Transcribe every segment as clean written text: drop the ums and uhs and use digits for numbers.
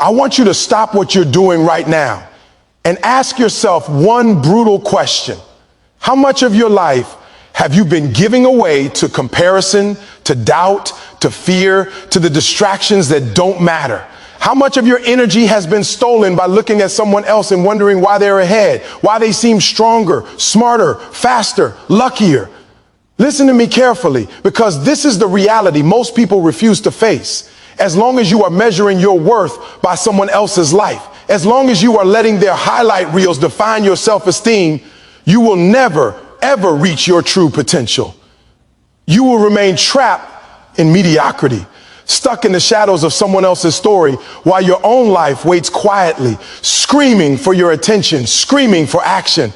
I want you to stop what you're doing right now and ask yourself one brutal question. How much of your life have you been giving away to comparison, to doubt, to fear, to the distractions that don't matter? How much of your energy has been stolen by looking at someone else and wondering why they're ahead, why they seem stronger, smarter, faster, luckier? Listen to me carefully, because this is the reality most people refuse to face. As long as you are measuring your worth by someone else's life, as long as you are letting their highlight reels define your self-esteem, you will never, ever reach your true potential. You will remain trapped in mediocrity, stuck in the shadows of someone else's story, while your own life waits quietly, screaming for your attention, screaming for action.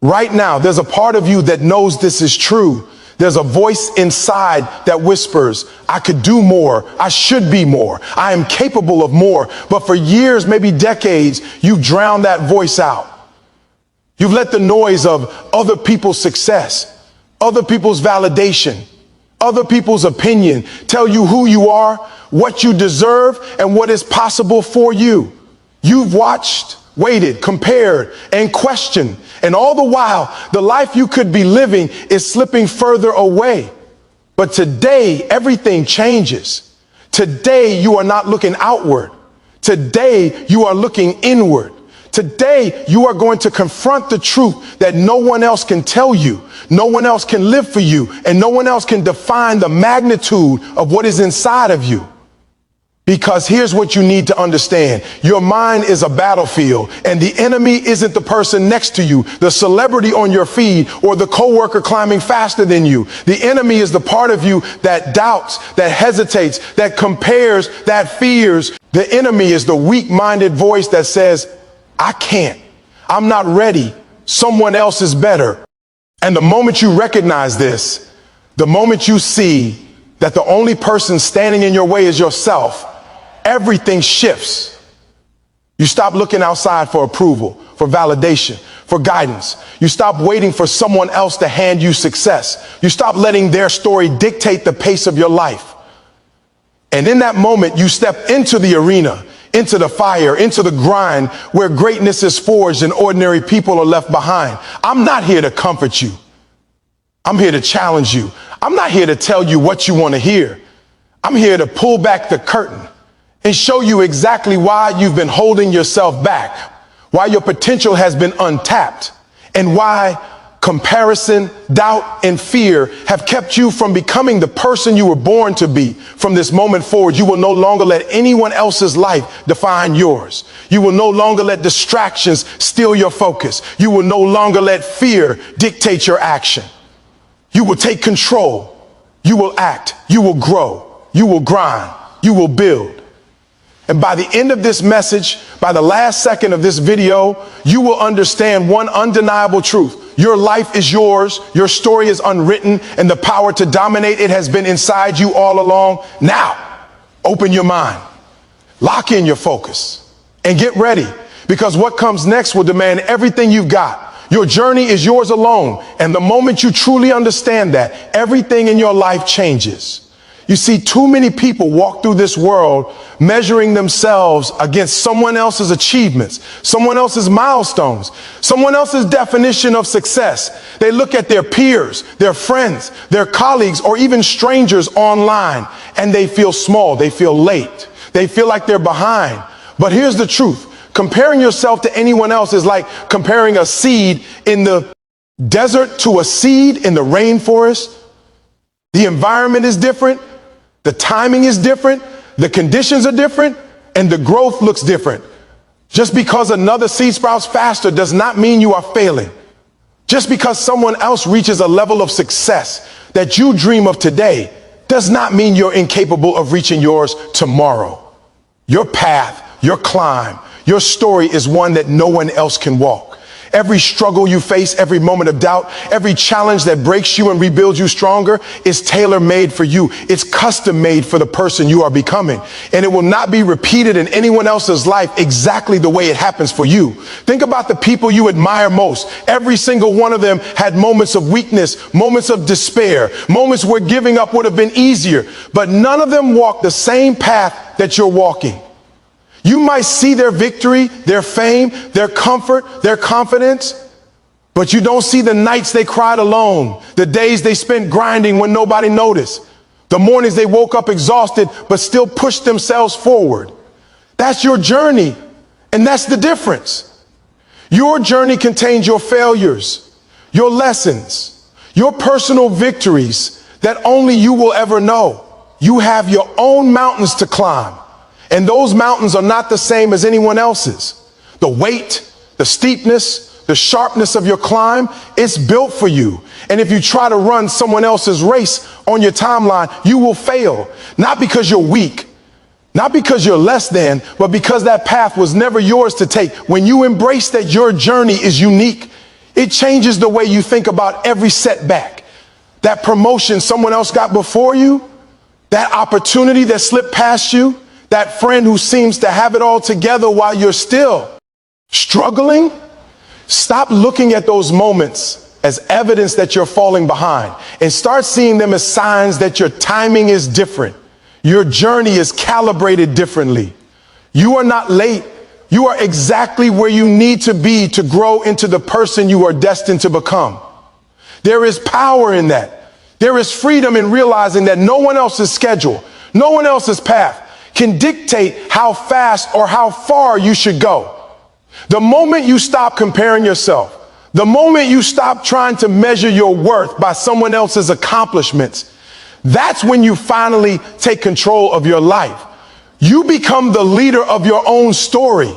Right now, there's a part of you that knows this is true. There's a voice inside that whispers, I could do more. I should be more. I am capable of more. But for years, maybe decades, you've drowned that voice out. You've let the noise of other people's success, other people's validation, other people's opinion tell you who you are, what you deserve, and what is possible for you. You've watched, waited, compared, and questioned. And all the while, the life you could be living is slipping further away. But today, everything changes. Today, you are not looking outward. Today, you are looking inward. Today, you are going to confront the truth that no one else can tell you, no one else can live for you, and no one else can define the magnitude of what is inside of you. Because here's what you need to understand. Your mind is a battlefield, and the enemy isn't the person next to you, the celebrity on your feed, or the coworker climbing faster than you. The enemy is the part of you that doubts, that hesitates, that compares, that fears. The enemy is the weak-minded voice that says, I can't. I'm not ready. Someone else is better. And the moment you recognize this, the moment you see that the only person standing in your way is yourself, everything shifts. You stop looking outside for approval, for validation, for guidance. You stop waiting for someone else to hand you success. You stop letting their story dictate the pace of your life. And in that moment, you step into the arena, into the fire, into the grind where greatness is forged and ordinary people are left behind. I'm not here to comfort you. I'm here to challenge you. I'm not here to tell you what you want to hear. I'm here to pull back the curtain and show you exactly why you've been holding yourself back, why your potential has been untapped, and why comparison, doubt, and fear have kept you from becoming the person you were born to be. From this moment forward, you will no longer let anyone else's life define yours. You will no longer let distractions steal your focus. You will no longer let fear dictate your action. You will take control. You will act. You will grow. You will grind. You will build. And by the end of this message, by the last second of this video, you will understand one undeniable truth. Your life is yours. Your story is unwritten, and the power to dominate it has been inside you all along. Now, open your mind, lock in your focus, and get ready, because what comes next will demand everything you've got. Your journey is yours alone. And the moment you truly understand that, everything in your life changes. You see, too many people walk through this world measuring themselves against someone else's achievements, someone else's milestones, someone else's definition of success. They look at their peers, their friends, their colleagues, or even strangers online, and they feel small. They feel late. They feel like they're behind. But here's the truth. Comparing yourself to anyone else is like comparing a seed in the desert to a seed in the rainforest. The environment is different. The timing is different, the conditions are different, and the growth looks different. Just because another seed sprouts faster does not mean you are failing. Just because someone else reaches a level of success that you dream of today does not mean you're incapable of reaching yours tomorrow. Your path, your climb, your story is one that no one else can walk. Every struggle you face, every moment of doubt, every challenge that breaks you and rebuilds you stronger is tailor-made for you. It's custom-made for the person you are becoming. And it will not be repeated in anyone else's life exactly the way it happens for you. Think about the people you admire most. Every single one of them had moments of weakness, moments of despair, moments where giving up would have been easier. But none of them walked the same path that you're walking. You might see their victory, their fame, their comfort, their confidence, but you don't see the nights they cried alone, the days they spent grinding when nobody noticed, the mornings they woke up exhausted but still pushed themselves forward. That's your journey, and that's the difference. Your journey contains your failures, your lessons, your personal victories that only you will ever know. You have your own mountains to climb, and those mountains are not the same as anyone else's. The weight, the steepness, the sharpness of your climb, it's built for you. And if you try to run someone else's race on your timeline, you will fail. Not because you're weak, not because you're less than, but because that path was never yours to take. When you embrace that your journey is unique, it changes the way you think about every setback. That promotion someone else got before you, that opportunity that slipped past you, that friend who seems to have it all together while you're still struggling. Stop looking at those moments as evidence that you're falling behind and start seeing them as signs that your timing is different. Your journey is calibrated differently. You are not late. You are exactly where you need to be to grow into the person you are destined to become. There is power in that. There is freedom in realizing that no one else's schedule, no one else's path can dictate how fast or how far you should go. The moment you stop comparing yourself, the moment you stop trying to measure your worth by someone else's accomplishments, that's when you finally take control of your life. You become the leader of your own story.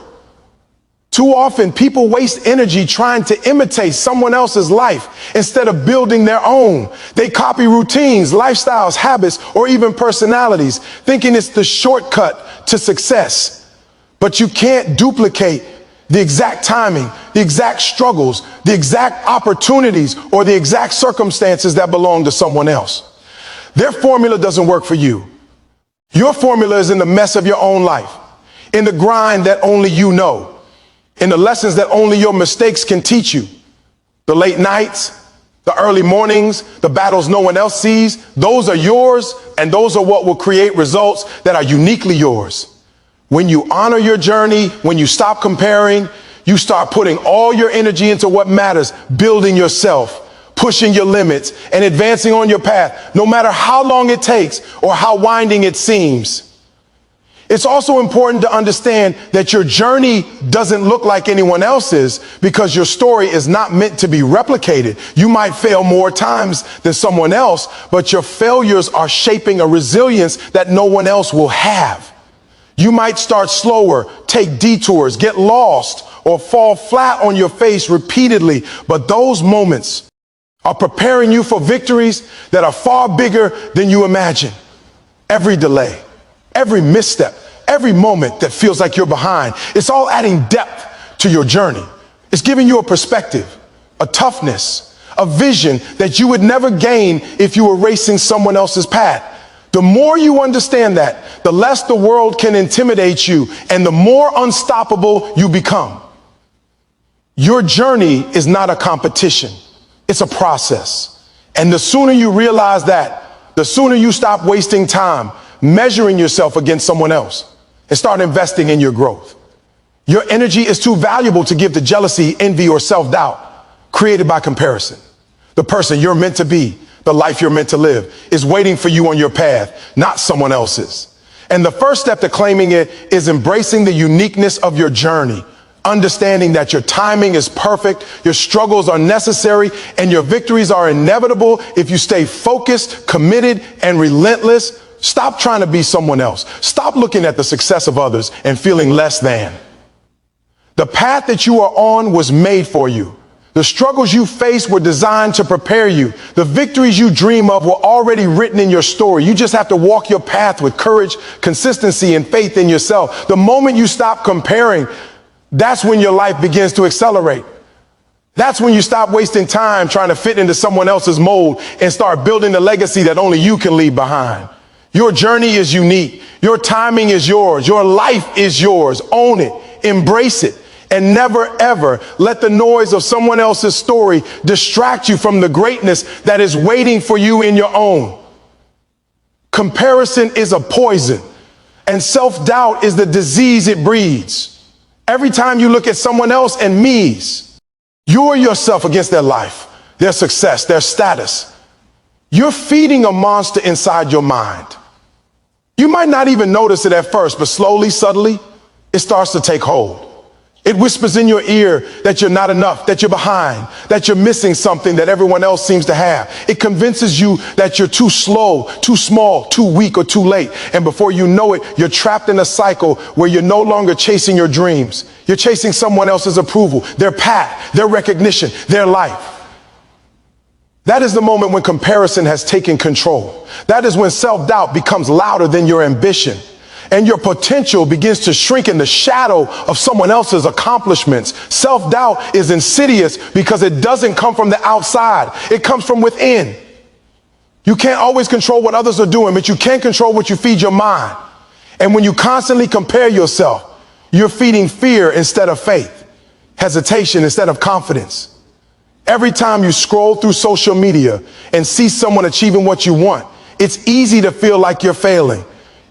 Too often, people waste energy trying to imitate someone else's life instead of building their own. They copy routines, lifestyles, habits, or even personalities, thinking it's the shortcut to success. But you can't duplicate the exact timing, the exact struggles, the exact opportunities, or the exact circumstances that belong to someone else. Their formula doesn't work for you. Your formula is in the mess of your own life, in the grind that only you know, in the lessons that only your mistakes can teach you. The late nights, the early mornings, the battles no one else sees, those are yours, and those are what will create results that are uniquely yours. When you honor your journey, when you stop comparing, you start putting all your energy into what matters, building yourself, pushing your limits, and advancing on your path, no matter how long it takes or how winding it seems. It's also important to understand that your journey doesn't look like anyone else's because your story is not meant to be replicated. You might fail more times than someone else, but your failures are shaping a resilience that no one else will have. You might start slower, take detours, get lost, or fall flat on your face repeatedly, but those moments are preparing you for victories that are far bigger than you imagine. Every delay, every misstep, every moment that feels like you're behind, it's all adding depth to your journey. It's giving you a perspective, a toughness, a vision that you would never gain if you were racing someone else's path. The more you understand that, the less the world can intimidate you and the more unstoppable you become. Your journey is not a competition. It's a process. And the sooner you realize that, the sooner you stop wasting time measuring yourself against someone else and start investing in your growth. Your energy is too valuable to give to jealousy, envy, or self-doubt created by comparison. The person you're meant to be, the life you're meant to live, is waiting for you on your path, not someone else's. And the first step to claiming it is embracing the uniqueness of your journey, understanding that your timing is perfect, your struggles are necessary, and your victories are inevitable if you stay focused, committed, and relentless. Stop trying to be someone else. Stop looking at the success of others and feeling less than. The path that you are on was made for you. The struggles you face were designed to prepare you. The victories you dream of were already written in your story. You just have to walk your path with courage, consistency, and faith in yourself. The moment you stop comparing, that's when your life begins to accelerate. That's when you stop wasting time trying to fit into someone else's mold and start building the legacy that only you can leave behind. Your journey is unique. Your timing is yours. Your life is yours. Own it. Embrace it. And never, ever let the noise of someone else's story distract you from the greatness that is waiting for you in your own. Comparison is a poison. And self-doubt is the disease it breeds. Every time you look at someone else and me's, you're yourself against their life, their success, their status. You're feeding a monster inside your mind. You might not even notice it at first, but slowly, subtly, it starts to take hold. It whispers in your ear that you're not enough, that you're behind, that you're missing something that everyone else seems to have. It convinces you that you're too slow, too small, too weak, or too late. And before you know it, you're trapped in a cycle where you're no longer chasing your dreams. You're chasing someone else's approval, their path, their recognition, their life. That is the moment when comparison has taken control. That is when self-doubt becomes louder than your ambition. And your potential begins to shrink in the shadow of someone else's accomplishments. Self-doubt is insidious because it doesn't come from the outside. It comes from within. You can't always control what others are doing, but you can control what you feed your mind. And when you constantly compare yourself, you're feeding fear instead of faith, hesitation instead of confidence. Every time you scroll through social media and see someone achieving what you want, it's easy to feel like you're failing.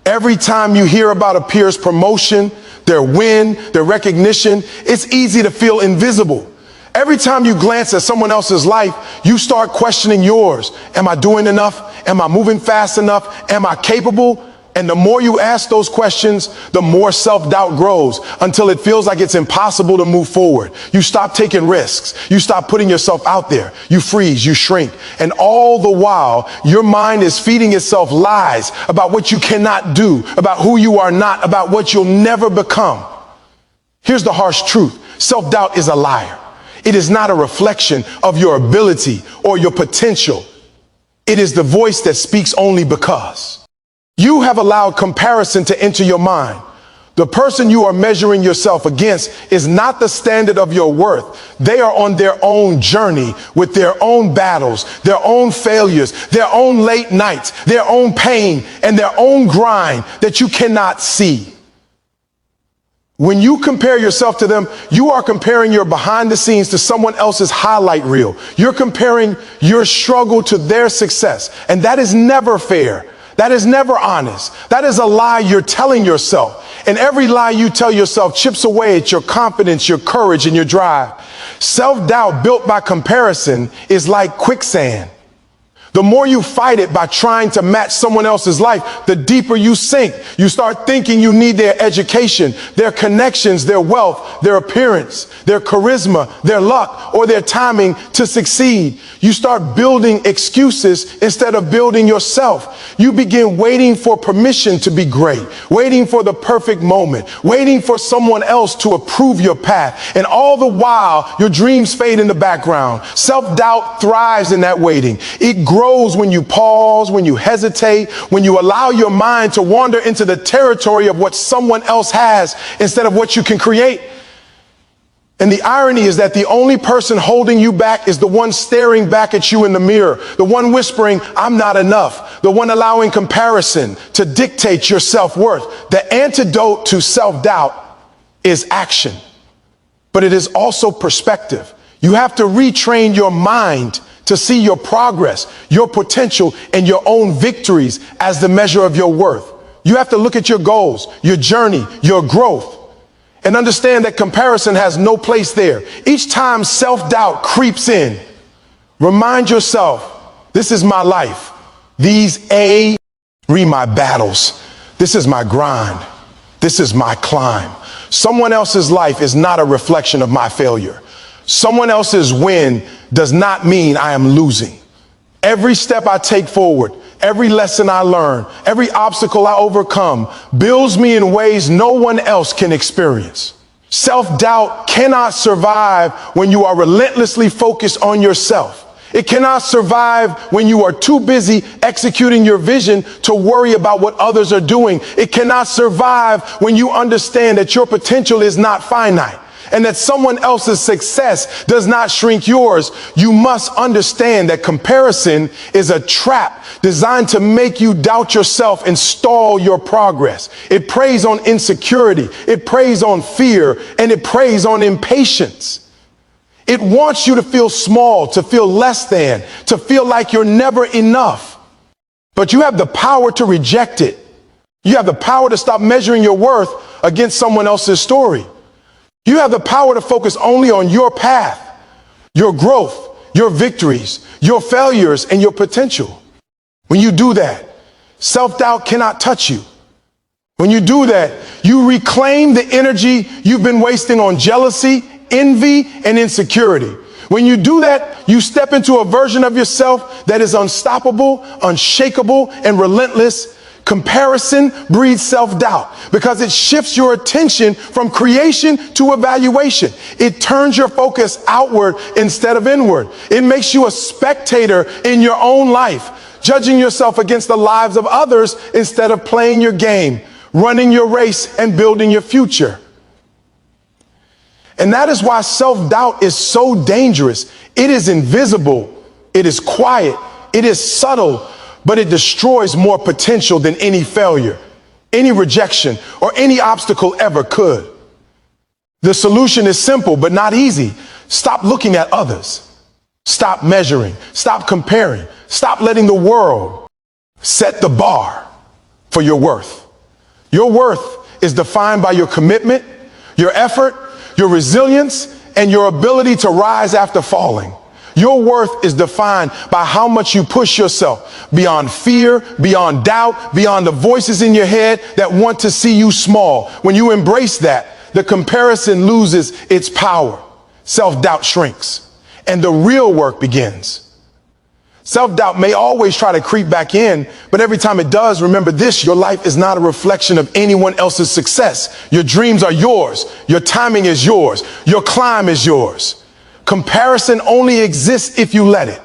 Every time you hear about a peer's promotion, their win, their recognition, it's easy to feel invisible. Every time you glance at someone else's life, you start questioning yours. Am I doing enough? Am I moving fast enough? Am I capable? And the more you ask those questions, the more self-doubt grows until it feels like it's impossible to move forward. You stop taking risks. You stop putting yourself out there. You freeze, you shrink. And all the while, your mind is feeding itself lies about what you cannot do, about who you are not, about what you'll never become. Here's the harsh truth. Self-doubt is a liar. It is not a reflection of your ability or your potential. It is the voice that speaks only because. You have allowed comparison to enter your mind. The person you are measuring yourself against is not the standard of your worth. They are on their own journey with their own battles, their own failures, their own late nights, their own pain, and their own grind that you cannot see. When you compare yourself to them, you are comparing your behind the scenes to someone else's highlight reel. You're comparing your struggle to their success, and that is never fair. That is never honest. That is a lie you're telling yourself. And every lie you tell yourself chips away at your confidence, your courage, and your drive. Self-doubt built by comparison is like quicksand. The more you fight it by trying to match someone else's life, the deeper you sink. You start thinking you need their education, their connections, their wealth, their appearance, their charisma, their luck, or their timing to succeed. You start building excuses instead of building yourself. You begin waiting for permission to be great, waiting for the perfect moment, waiting for someone else to approve your path. And all the while, your dreams fade in the background. Self-doubt thrives in that waiting. It grows when you pause, when you hesitate, when you allow your mind to wander into the territory of what someone else has instead of what you can create. And the irony is that the only person holding you back is the one staring back at you in the mirror, the one whispering, "I'm not enough," the one allowing comparison to dictate your self-worth. The antidote to self-doubt is action, but it is also perspective. You have to retrain your mind to see your progress, your potential, and your own victories as the measure of your worth. You have to look at your goals, your journey, your growth, and understand that comparison has no place there. Each time self-doubt creeps in, remind yourself, this is my life. These are my battles. This is my grind. This is my climb. Someone else's life is not a reflection of my failure. Someone else's win does not mean I am losing. Every step I take forward, every lesson I learn, every obstacle I overcome builds me in ways no one else can experience. Self-doubt cannot survive when you are relentlessly focused on yourself. It cannot survive when you are too busy executing your vision to worry about what others are doing. It cannot survive when you understand that your potential is not finite and that someone else's success does not shrink yours. You must understand that comparison is a trap designed to make you doubt yourself and stall your progress. It preys on insecurity, it preys on fear, and it preys on impatience. It wants you to feel small, to feel less than, to feel like you're never enough. But you have the power to reject it. You have the power to stop measuring your worth against someone else's story. You have the power to focus only on your path, your growth, your victories, your failures, and your potential. When you do that, self-doubt cannot touch you. When you do that, you reclaim the energy you've been wasting on jealousy, envy, and insecurity. When you do that, you step into a version of yourself that is unstoppable, unshakable, and relentless. Comparison breeds self-doubt because it shifts your attention from creation to evaluation. It turns your focus outward instead of inward. It makes you a spectator in your own life, judging yourself against the lives of others instead of playing your game, running your race, and building your future. And that is why self-doubt is so dangerous. It is invisible, it is quiet, it is subtle, but it destroys more potential than any failure, any rejection, or any obstacle ever could. The solution is simple, but not easy. Stop looking at others. Stop measuring. Stop comparing. Stop letting the world set the bar for your worth. Your worth is defined by your commitment, your effort, your resilience, and your ability to rise after falling. Your worth is defined by how much you push yourself beyond fear, beyond doubt, beyond the voices in your head that want to see you small. When you embrace that, the comparison loses its power. Self-doubt shrinks, and the real work begins. Self-doubt may always try to creep back in, but every time it does, remember this: your life is not a reflection of anyone else's success. Your dreams are yours. Your timing is yours. Your climb is yours. Comparison only exists if you let it.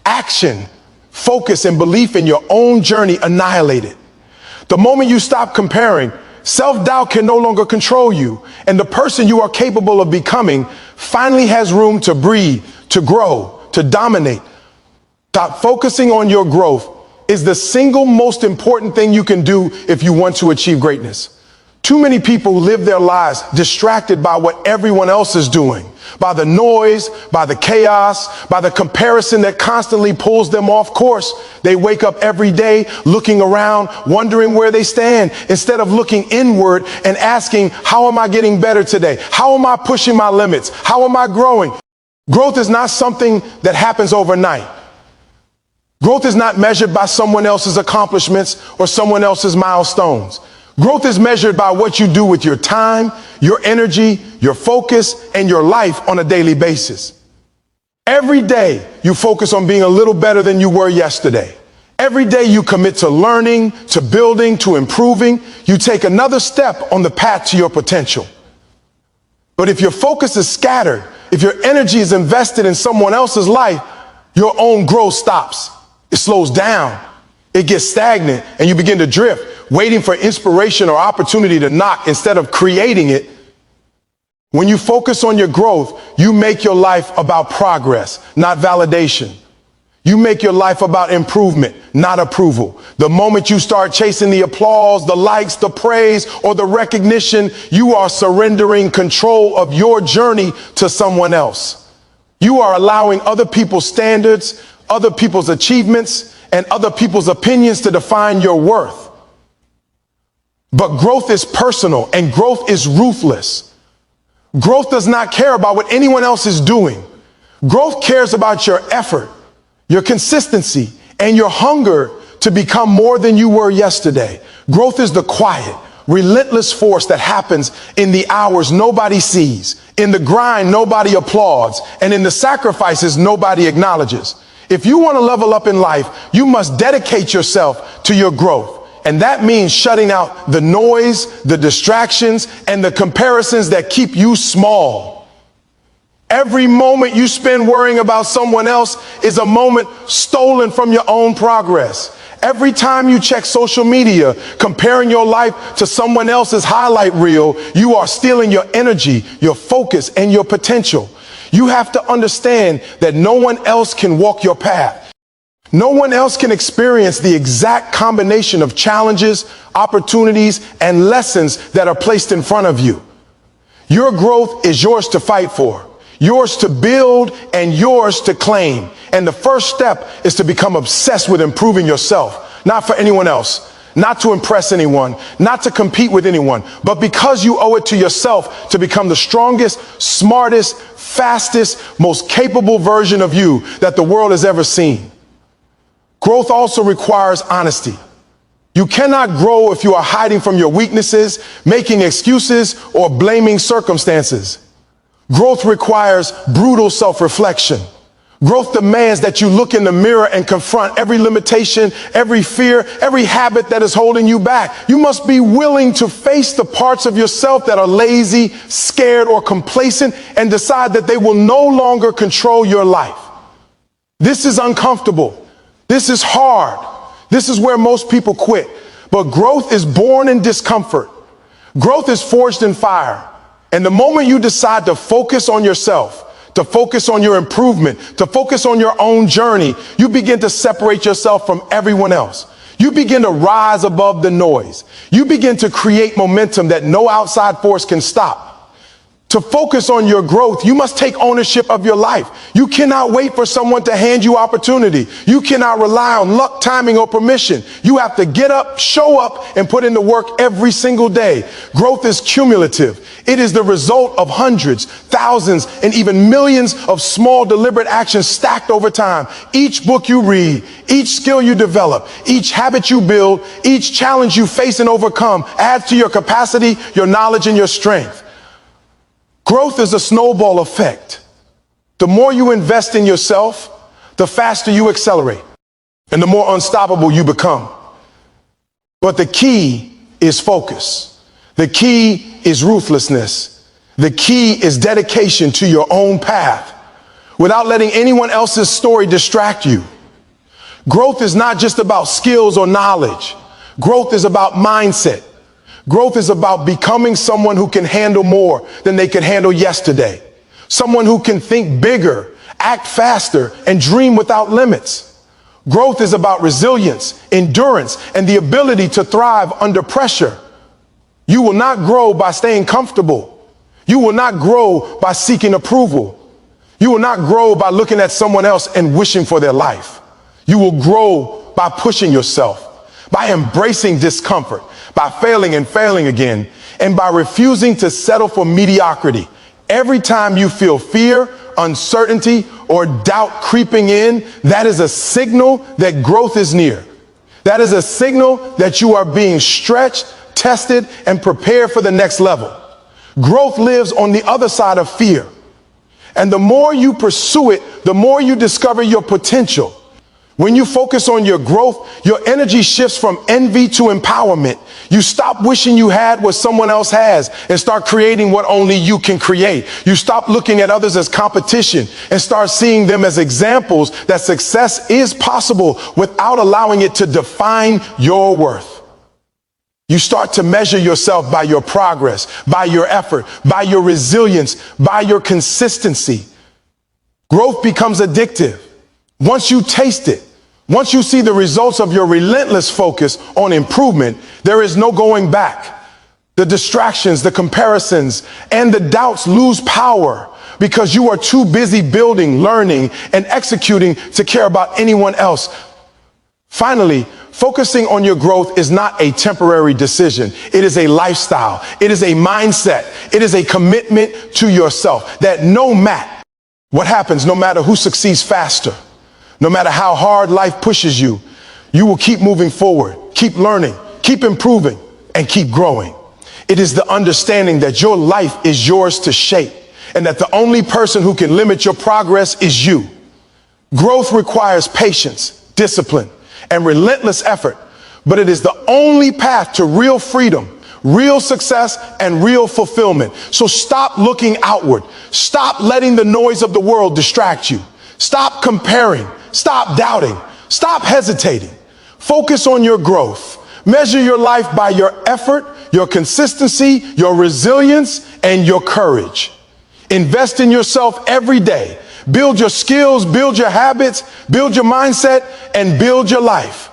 Action, focus, and belief in your own journey annihilate it. The moment you stop comparing, self-doubt can no longer control you, and the person you are capable of becoming finally has room to breathe, to grow, to dominate. Stop focusing on your growth is the single most important thing you can do if you want to achieve greatness. Too many people live their lives distracted by what everyone else is doing, by the noise, by the chaos, by the comparison that constantly pulls them off course. They wake up every day looking around, wondering where they stand, instead of looking inward and asking, how am I getting better today? How am I pushing my limits? How am I growing? Growth is not something that happens overnight. Growth is not measured by someone else's accomplishments or someone else's milestones. Growth is measured by what you do with your time, your energy, your focus, and your life on a daily basis. Every day you focus on being a little better than you were yesterday. Every day you commit to learning, to building, to improving. You take another step on the path to your potential. But if your focus is scattered, if your energy is invested in someone else's life, your own growth stops. It slows down, it gets stagnant, and you begin to drift, waiting for inspiration or opportunity to knock instead of creating it. When you focus on your growth, you make your life about progress, not validation. You make your life about improvement, not approval. The moment you start chasing the applause, the likes, the praise, or the recognition, you are surrendering control of your journey to someone else. You are allowing other people's standards, other people's achievements, and other people's opinions to define your worth. But growth is personal, and growth is ruthless. Growth does not care about what anyone else is doing. Growth cares about your effort, your consistency, and your hunger to become more than you were yesterday. Growth is the quiet, relentless force that happens in the hours nobody sees, in the grind nobody applauds, and in the sacrifices nobody acknowledges. If you want to level up in life, you must dedicate yourself to your growth. And that means shutting out the noise, the distractions, and the comparisons that keep you small. Every moment you spend worrying about someone else is a moment stolen from your own progress. Every time you check social media, comparing your life to someone else's highlight reel, you are stealing your energy, your focus, and your potential. You have to understand that no one else can walk your path. No one else can experience the exact combination of challenges, opportunities, and lessons that are placed in front of you. Your growth is yours to fight for, yours to build, and yours to claim. And the first step is to become obsessed with improving yourself, not for anyone else, not to impress anyone, not to compete with anyone, but because you owe it to yourself to become the strongest, smartest, fastest, most capable version of you that the world has ever seen. Growth also requires honesty. You cannot grow if you are hiding from your weaknesses, making excuses, or blaming circumstances. Growth requires brutal self-reflection. Growth demands that you look in the mirror and confront every limitation, every fear, every habit that is holding you back. You must be willing to face the parts of yourself that are lazy, scared, or complacent and decide that they will no longer control your life. This is uncomfortable. This is hard. This is where most people quit. But growth is born in discomfort. Growth is forged in fire. And the moment you decide to focus on yourself, to focus on your improvement, to focus on your own journey, you begin to separate yourself from everyone else. You begin to rise above the noise. You begin to create momentum that no outside force can stop. To focus on your growth, you must take ownership of your life. You cannot wait for someone to hand you opportunity. You cannot rely on luck, timing, or permission. You have to get up, show up, and put in the work every single day. Growth is cumulative. It is the result of hundreds, thousands, and even millions of small, deliberate actions stacked over time. Each book you read, each skill you develop, each habit you build, each challenge you face and overcome adds to your capacity, your knowledge, and your strength. Growth is a snowball effect. The more you invest in yourself, the faster you accelerate and the more unstoppable you become. But the key is focus. The key is ruthlessness. The key is dedication to your own path without letting anyone else's story distract you. Growth is not just about skills or knowledge. Growth is about mindset. Growth is about becoming someone who can handle more than they could handle yesterday. Someone who can think bigger, act faster, and dream without limits. Growth is about resilience, endurance, and the ability to thrive under pressure. You will not grow by staying comfortable. You will not grow by seeking approval. You will not grow by looking at someone else and wishing for their life. You will grow by pushing yourself, by embracing discomfort, by failing and failing again, and by refusing to settle for mediocrity. Every time you feel fear, uncertainty, or doubt creeping in, that is a signal that growth is near. That is a signal that you are being stretched, tested, and prepared for the next level. Growth lives on the other side of fear. And the more you pursue it, the more you discover your potential. When you focus on your growth, your energy shifts from envy to empowerment. You stop wishing you had what someone else has and start creating what only you can create. You stop looking at others as competition and start seeing them as examples that success is possible without allowing it to define your worth. You start to measure yourself by your progress, by your effort, by your resilience, by your consistency. Growth becomes addictive. Once you taste it, once you see the results of your relentless focus on improvement, there is no going back. The distractions, the comparisons, and the doubts lose power because you are too busy building, learning, and executing to care about anyone else. Finally, focusing on your growth is not a temporary decision. It is a lifestyle. It is a mindset. It is a commitment to yourself that no matter what happens, no matter who succeeds faster, no matter how hard life pushes you, you will keep moving forward, keep learning, keep improving, and keep growing. It is the understanding that your life is yours to shape and that the only person who can limit your progress is you. Growth requires patience, discipline, and relentless effort, but it is the only path to real freedom, real success, and real fulfillment. So stop looking outward. Stop letting the noise of the world distract you. Stop comparing. Stop doubting. Stop hesitating. Focus on your growth. Measure your life by your effort, your consistency, your resilience, and your courage. Invest in yourself every day. Build your skills, build your habits, build your mindset, and build your life.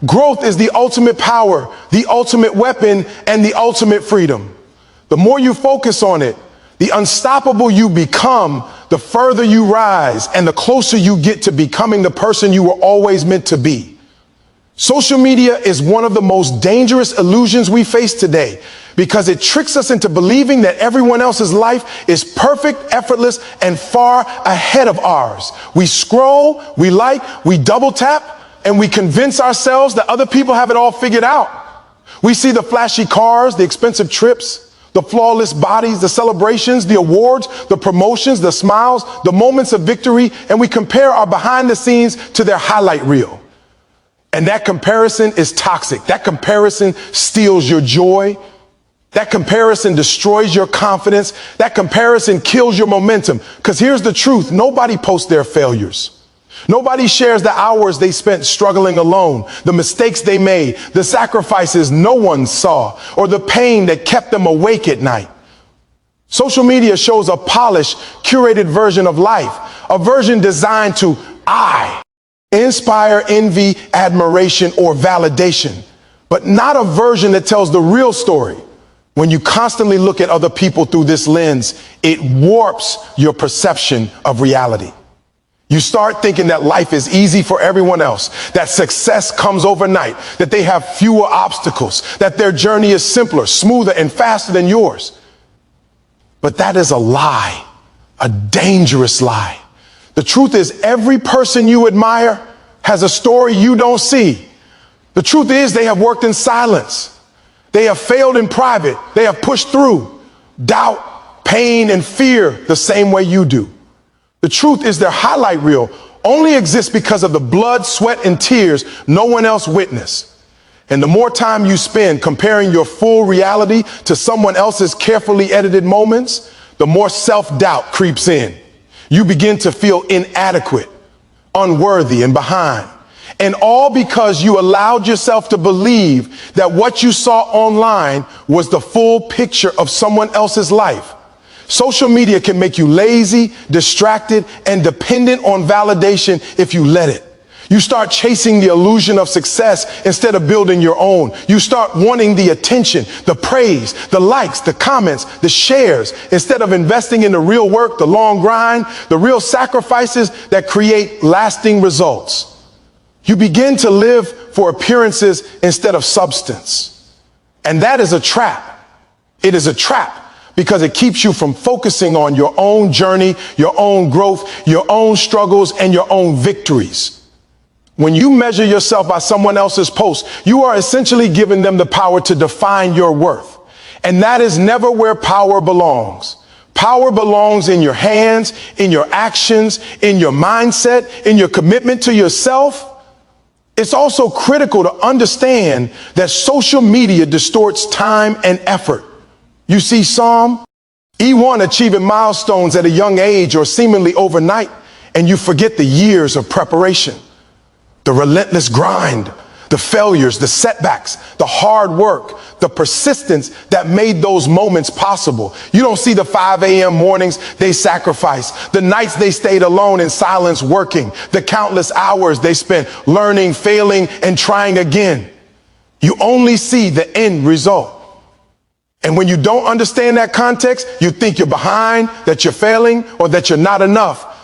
Growth is the ultimate power, the ultimate weapon, and the ultimate freedom. The more you focus on it, the unstoppable you become, the further you rise, and the closer you get to becoming the person you were always meant to be. Social media is one of the most dangerous illusions we face today because it tricks us into believing that everyone else's life is perfect, effortless, and far ahead of ours. We scroll, we like, we double tap, and we convince ourselves that other people have it all figured out. We see the flashy cars, the expensive trips, the flawless bodies, the celebrations, the awards, the promotions, the smiles, the moments of victory, and we compare our behind the scenes to their highlight reel. And that comparison is toxic. That comparison steals your joy. That comparison destroys your confidence. That comparison kills your momentum. Because here's the truth. Nobody posts their failures. Nobody shares the hours they spent struggling alone, the mistakes they made, the sacrifices no one saw, or the pain that kept them awake at night. Social media shows a polished, curated version of life, a version designed to inspire envy, admiration, or validation, but not a version that tells the real story. When you constantly look at other people through this lens, it warps your perception of reality. You start thinking that life is easy for everyone else, that success comes overnight, that they have fewer obstacles, that their journey is simpler, smoother, and faster than yours. But that is a lie, a dangerous lie. The truth is, every person you admire has a story you don't see. The truth is, they have worked in silence. They have failed in private. They have pushed through doubt, pain, and fear the same way you do. The truth is, their highlight reel only exists because of the blood, sweat, and tears no one else witnessed. And the more time you spend comparing your full reality to someone else's carefully edited moments, the more self-doubt creeps in. You begin to feel inadequate, unworthy, and behind. And all because you allowed yourself to believe that what you saw online was the full picture of someone else's life. Social media can make you lazy, distracted, and dependent on validation if you let it. You start chasing the illusion of success instead of building your own. You start wanting the attention, the praise, the likes, the comments, the shares, instead of investing in the real work, the long grind, the real sacrifices that create lasting results. You begin to live for appearances instead of substance. And that is a trap. It is a trap because it keeps you from focusing on your own journey, your own growth, your own struggles, and your own victories. When you measure yourself by someone else's post, you are essentially giving them the power to define your worth. And that is never where power belongs. Power belongs in your hands, in your actions, in your mindset, in your commitment to yourself. It's also critical to understand that social media distorts time and effort. You see some E1 achieving milestones at a young age or seemingly overnight, and you forget the years of preparation. The relentless grind, the failures, the setbacks, the hard work, the persistence that made those moments possible. You don't see the 5 a.m. mornings they sacrificed, the nights they stayed alone in silence working, the countless hours they spent learning, failing, and trying again. You only see the end result. And when you don't understand that context, you think you're behind, that you're failing, or that you're not enough.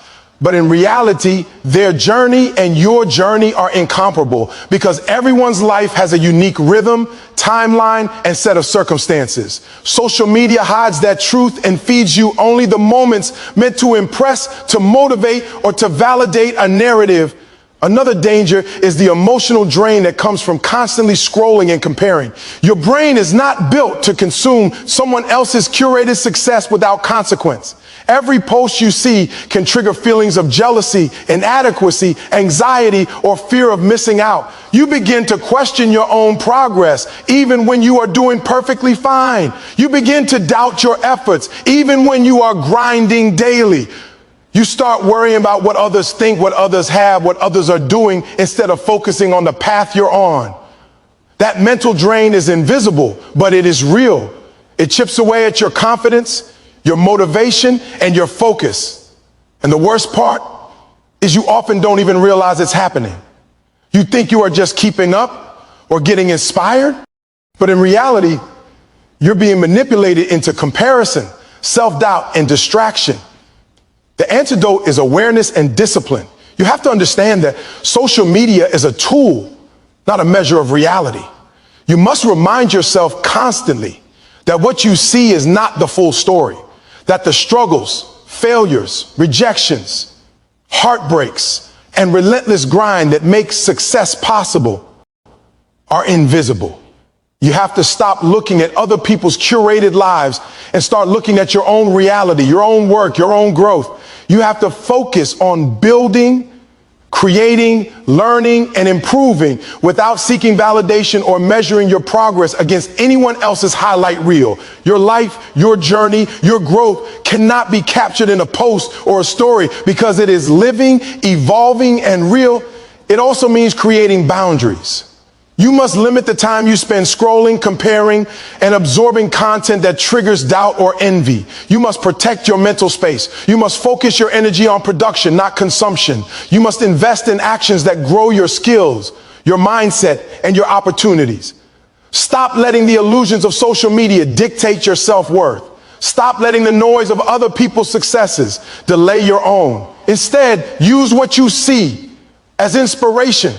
But in reality, their journey and your journey are incomparable because everyone's life has a unique rhythm, timeline, and set of circumstances. Social media hides that truth and feeds you only the moments meant to impress, to motivate, or to validate a narrative. Another danger is the emotional drain that comes from constantly scrolling and comparing. Your brain is not built to consume someone else's curated success without consequence. Every post you see can trigger feelings of jealousy, inadequacy, anxiety, or fear of missing out. You begin to question your own progress, even when you are doing perfectly fine. You begin to doubt your efforts, even when you are grinding daily. You start worrying about what others think, what others have, what others are doing, instead of focusing on the path you're on. That mental drain is invisible, but it is real. It chips away at your confidence, your motivation, and your focus. And the worst part is you often don't even realize it's happening. You think you are just keeping up or getting inspired, but in reality, you're being manipulated into comparison, self-doubt, and distraction. The antidote is awareness and discipline. You have to understand that social media is a tool, not a measure of reality. You must remind yourself constantly that what you see is not the full story, that the struggles, failures, rejections, heartbreaks, and relentless grind that makes success possible are invisible. You have to stop looking at other people's curated lives and start looking at your own reality, your own work, your own growth. You have to focus on building, creating, learning, and improving without seeking validation or measuring your progress against anyone else's highlight reel. Your life, your journey, your growth cannot be captured in a post or a story because it is living, evolving, and real. It also means creating boundaries. You must limit the time you spend scrolling, comparing, and absorbing content that triggers doubt or envy. You must protect your mental space. You must focus your energy on production, not consumption. You must invest in actions that grow your skills, your mindset, and your opportunities. Stop letting the illusions of social media dictate your self-worth. Stop letting the noise of other people's successes delay your own. Instead, use what you see as inspiration,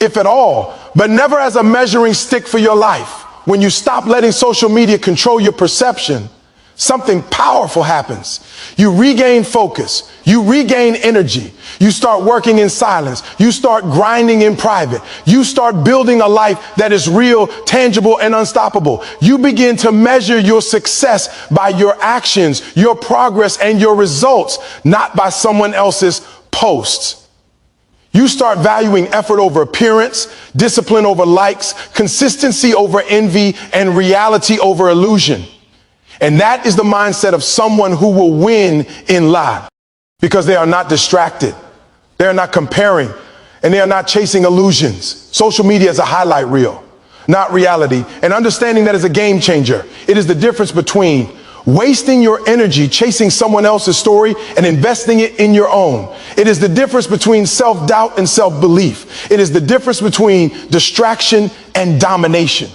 if at all, but never as a measuring stick for your life. When you stop letting social media control your perception, something powerful happens. You regain focus. You regain energy. You start working in silence. You start grinding in private. You start building a life that is real, tangible, and unstoppable. You begin to measure your success by your actions, your progress, and your results, not by someone else's posts. You start valuing effort over appearance, discipline over likes, consistency over envy, and reality over illusion. And that is the mindset of someone who will win in life because they are not distracted. They are not comparing, and they are not chasing illusions. Social media is a highlight reel, not reality. And understanding that is a game changer. It is the difference between wasting your energy chasing someone else's story and investing it in your own. It is the difference between self-doubt and self-belief. It is the difference between distraction and domination.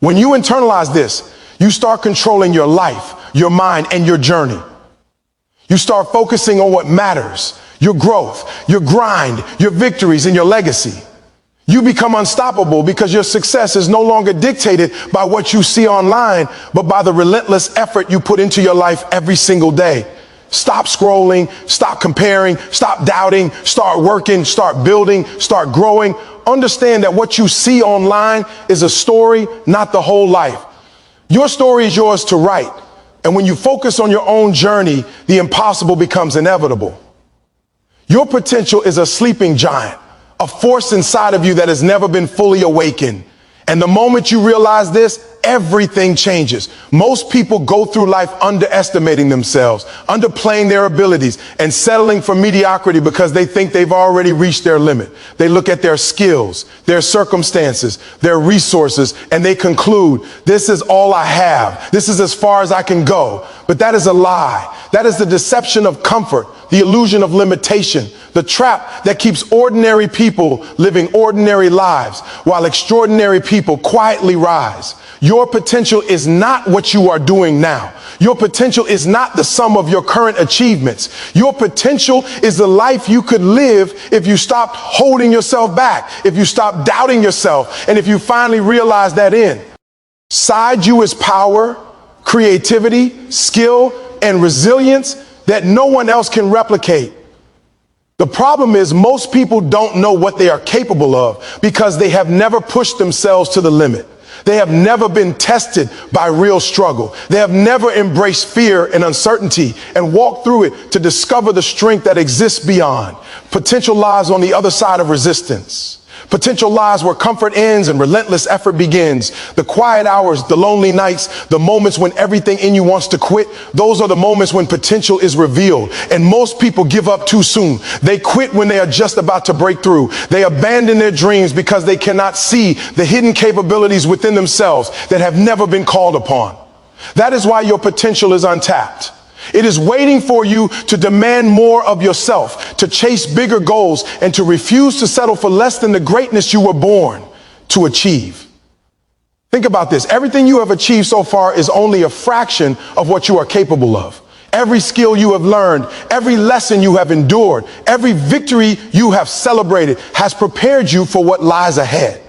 When you internalize this, you start controlling your life, your mind, and your journey. You start focusing on what matters, your growth, your grind, your victories, and your legacy. You become unstoppable because your success is no longer dictated by what you see online, but by the relentless effort you put into your life every single day. Stop scrolling, stop comparing, stop doubting, start working, start building, start growing. Understand that what you see online is a story, not the whole life. Your story is yours to write. And when you focus on your own journey, the impossible becomes inevitable. Your potential is a sleeping giant, a force inside of you that has never been fully awakened. And the moment you realize this, everything changes. Most people go through life underestimating themselves, underplaying their abilities, and settling for mediocrity because they think they've already reached their limit. They look at their skills, their circumstances, their resources, and they conclude, this is all I have. This is as far as I can go. But that is a lie. That is the deception of comfort, the illusion of limitation, the trap that keeps ordinary people living ordinary lives while extraordinary people quietly rise. Your potential is not what you are doing now. Your potential is not the sum of your current achievements. Your potential is the life you could live if you stopped holding yourself back, if you stopped doubting yourself, and if you finally realize that inside you is power, creativity, skill, and resilience that no one else can replicate. The problem is most people don't know what they are capable of because they have never pushed themselves to the limit. They have never been tested by real struggle. They have never embraced fear and uncertainty and walked through it to discover the strength that exists beyond. Potential lies on the other side of resistance. Potential lies where comfort ends and relentless effort begins. The quiet hours, the lonely nights, the moments when everything in you wants to quit, those are the moments when potential is revealed. And most people give up too soon. They quit when they are just about to break through. They abandon their dreams because they cannot see the hidden capabilities within themselves that have never been called upon. That is why your potential is untapped. It is waiting for you to demand more of yourself, to chase bigger goals, and to refuse to settle for less than the greatness you were born to achieve. Think about this. Everything you have achieved so far is only a fraction of what you are capable of. Every skill you have learned, every lesson you have endured, every victory you have celebrated has prepared you for what lies ahead.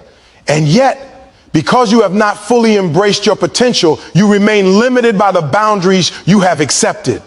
And yet, because you have not fully embraced your potential, you remain limited by the boundaries you have accepted.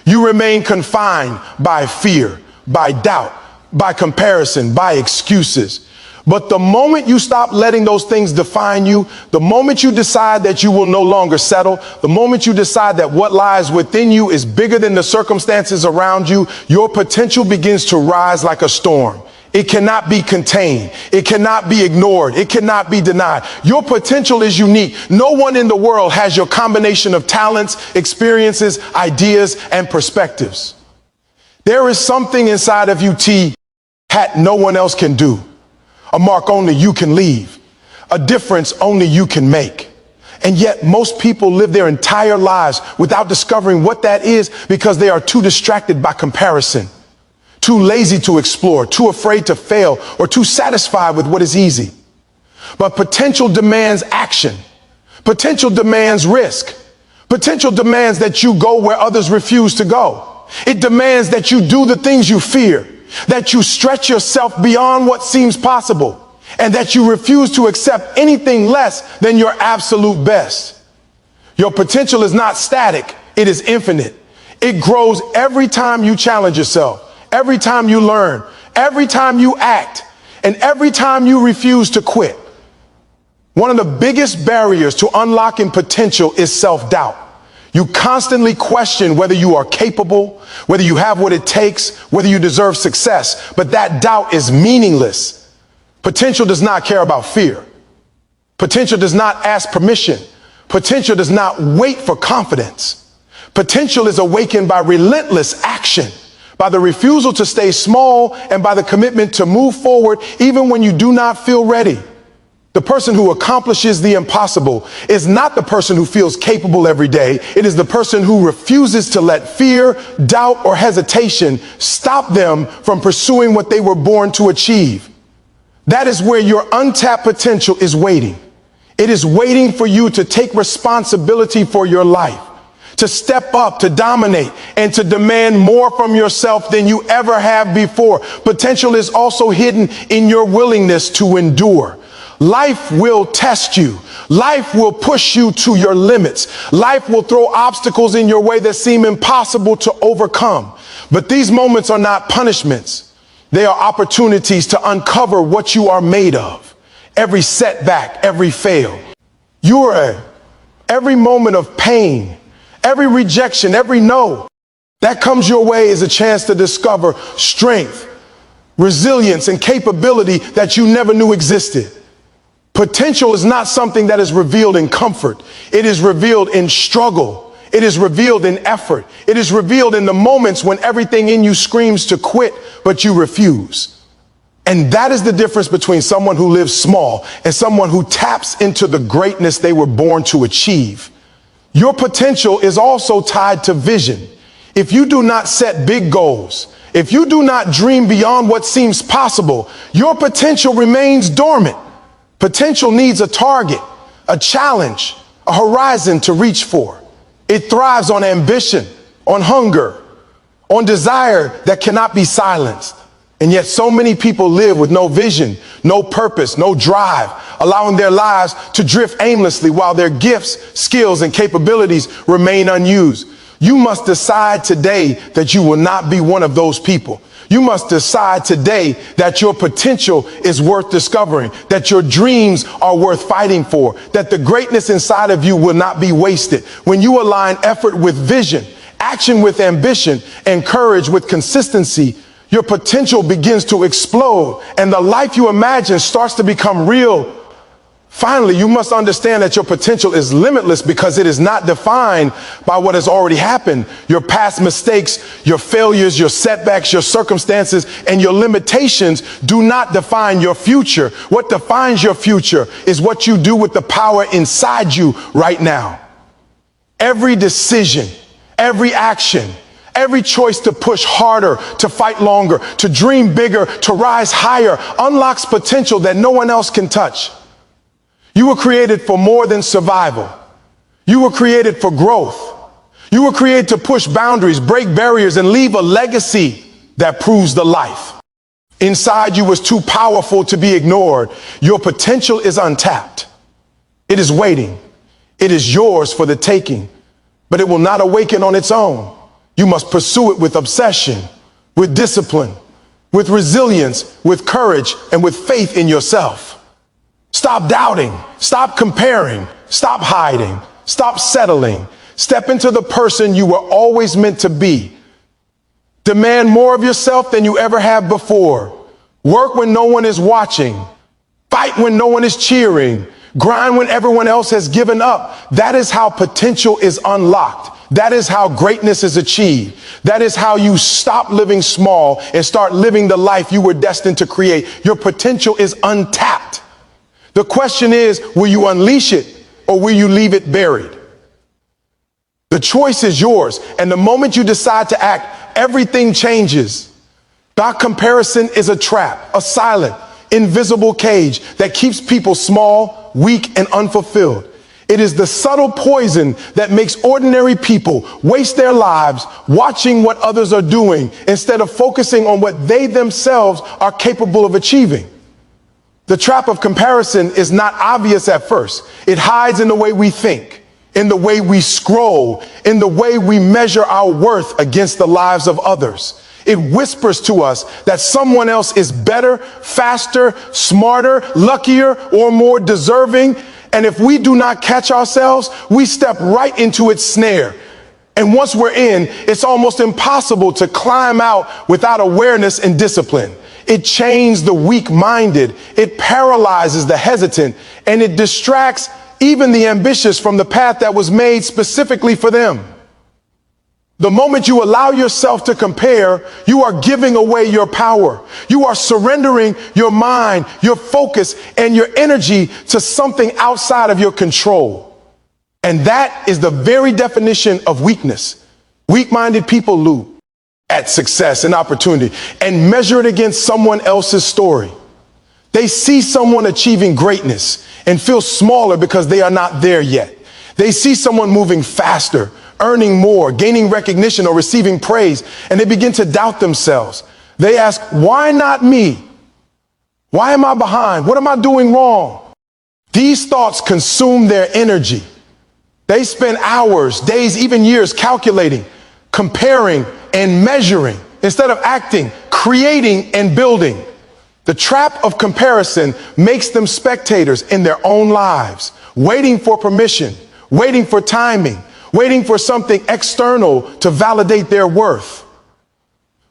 You remain confined by fear, by doubt, by comparison, by excuses. But the moment you stop letting those things define you, the moment you decide that you will no longer settle, the moment you decide that what lies within you is bigger than the circumstances around you, your potential begins to rise like a storm. It cannot be contained. It cannot be ignored. It cannot be denied. Your potential is unique. No one in the world has your combination of talents, experiences, ideas, and perspectives. There is something inside of you, T, that no one else can do. A mark only you can leave. A difference only you can make. And yet most people live their entire lives without discovering what that is because they are too distracted by comparison, too lazy to explore, too afraid to fail, or too satisfied with what is easy. But potential demands action. Potential demands risk. Potential demands that you go where others refuse to go. It demands that you do the things you fear, that you stretch yourself beyond what seems possible, and that you refuse to accept anything less than your absolute best. Your potential is not static, it is infinite. It grows every time you challenge yourself, every time you learn, every time you act, and every time you refuse to quit. One of the biggest barriers to unlocking potential is self-doubt. You constantly question whether you are capable, whether you have what it takes, whether you deserve success, but that doubt is meaningless. Potential does not care about fear. Potential does not ask permission. Potential does not wait for confidence. Potential is awakened by relentless action, by the refusal to stay small, and by the commitment to move forward even when you do not feel ready. The person who accomplishes the impossible is not the person who feels capable every day. It is the person who refuses to let fear, doubt, or hesitation stop them from pursuing what they were born to achieve. That is where your untapped potential is waiting. It is waiting for you to take responsibility for your life, to step up, to dominate, and to demand more from yourself than you ever have before. Potential is also hidden in your willingness to endure. Life will test you. Life will push you to your limits. Life will throw obstacles in your way that seem impossible to overcome. But these moments are not punishments. They are opportunities to uncover what you are made of. Every setback, every fail. Every moment of pain, every rejection, every no that comes your way is a chance to discover strength, resilience, and capability that you never knew existed. Potential is not something that is revealed in comfort. It is revealed in struggle. It is revealed in effort. It is revealed in the moments when everything in you screams to quit, but you refuse. And that is the difference between someone who lives small and someone who taps into the greatness they were born to achieve. Your potential is also tied to vision. If you do not set big goals, if you do not dream beyond what seems possible, your potential remains dormant. Potential needs a target, a challenge, a horizon to reach for. It thrives on ambition, on hunger, on desire that cannot be silenced. And yet so many people live with no vision, no purpose, no drive, allowing their lives to drift aimlessly while their gifts, skills, and capabilities remain unused. You must decide today that you will not be one of those people. You must decide today that your potential is worth discovering, that your dreams are worth fighting for, that the greatness inside of you will not be wasted. When you align effort with vision, action with ambition, and courage with consistency, your potential begins to explode and the life you imagine starts to become real. Finally, you must understand that your potential is limitless because it is not defined by what has already happened. Your past mistakes, your failures, your setbacks, your circumstances, and your limitations do not define your future. What defines your future is what you do with the power inside you right now. Every decision, every action, every choice to push harder, to fight longer, to dream bigger, to rise higher, unlocks potential that no one else can touch. You were created for more than survival. You were created for growth. You were created to push boundaries, break barriers, and leave a legacy that proves the life inside you was too powerful to be ignored. Your potential is untapped. It is waiting. It is yours for the taking, but it will not awaken on its own. You must pursue it with obsession, with discipline, with resilience, with courage, and with faith in yourself. Stop doubting. Stop comparing. Stop hiding. Stop settling. Step into the person you were always meant to be. Demand more of yourself than you ever have before. Work when no one is watching. Fight when no one is cheering. Grind when everyone else has given up. That is how potential is unlocked. That is how greatness is achieved. That is how you stop living small and start living the life you were destined to create. Your potential is untapped. The question is, will you unleash it or will you leave it buried? The choice is yours. And the moment you decide to act, everything changes. That comparison is a trap, a silent, invisible cage that keeps people small, weak, and unfulfilled. It is the subtle poison that makes ordinary people waste their lives watching what others are doing instead of focusing on what they themselves are capable of achieving. The trap of comparison is not obvious at first. It hides in the way we think, in the way we scroll, in the way we measure our worth against the lives of others. It whispers to us that someone else is better, faster, smarter, luckier, or more deserving. And if we do not catch ourselves, we step right into its snare. And once we're in, it's almost impossible to climb out without awareness and discipline. It chains the weak-minded, it paralyzes the hesitant, and it distracts even the ambitious from the path that was made specifically for them. The moment you allow yourself to compare, you are giving away your power. You are surrendering your mind, your focus, and your energy to something outside of your control. And that is the very definition of weakness. Weak-minded people look at success and opportunity and measure it against someone else's story. They see someone achieving greatness and feel smaller because they are not there yet. They see someone moving faster, earning more, gaining recognition, or receiving praise, and they begin to doubt themselves. They ask, why not me? Why am I behind? What am I doing wrong? These thoughts consume their energy. They spend hours, days, even years calculating, comparing, and measuring instead of acting, creating, and building. The trap of comparison makes them spectators in their own lives, waiting for permission, waiting for timing, waiting for something external to validate their worth.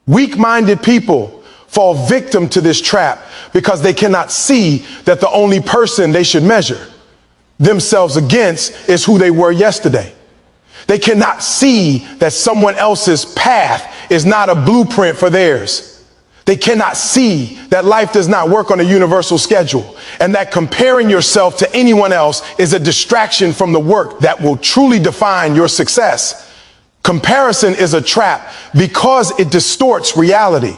Weak-minded people fall victim to this trap because they cannot see that the only person they should measure themselves against is who they were yesterday. They cannot see that someone else's path is not a blueprint for theirs. They cannot see that life does not work on a universal schedule and that comparing yourself to anyone else is a distraction from the work that will truly define your success. Comparison is a trap because it distorts reality.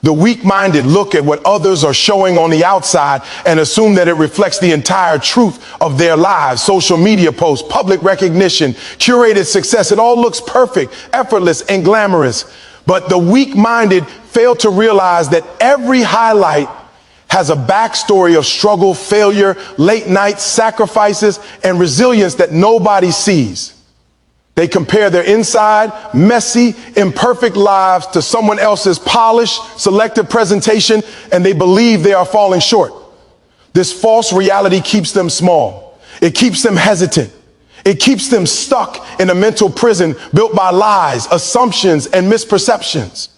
The weak-minded look at what others are showing on the outside and assume that it reflects the entire truth of their lives. Social media posts, public recognition, curated success. It all looks perfect, effortless, and glamorous. But the weak-minded fail to realize that every highlight has a backstory of struggle, failure, late nights, sacrifices, and resilience that nobody sees. They compare their inside, messy, imperfect lives to someone else's polished, selective presentation, and they believe they are falling short. This false reality keeps them small. It keeps them hesitant. It keeps them stuck in a mental prison built by lies, assumptions, and misperceptions.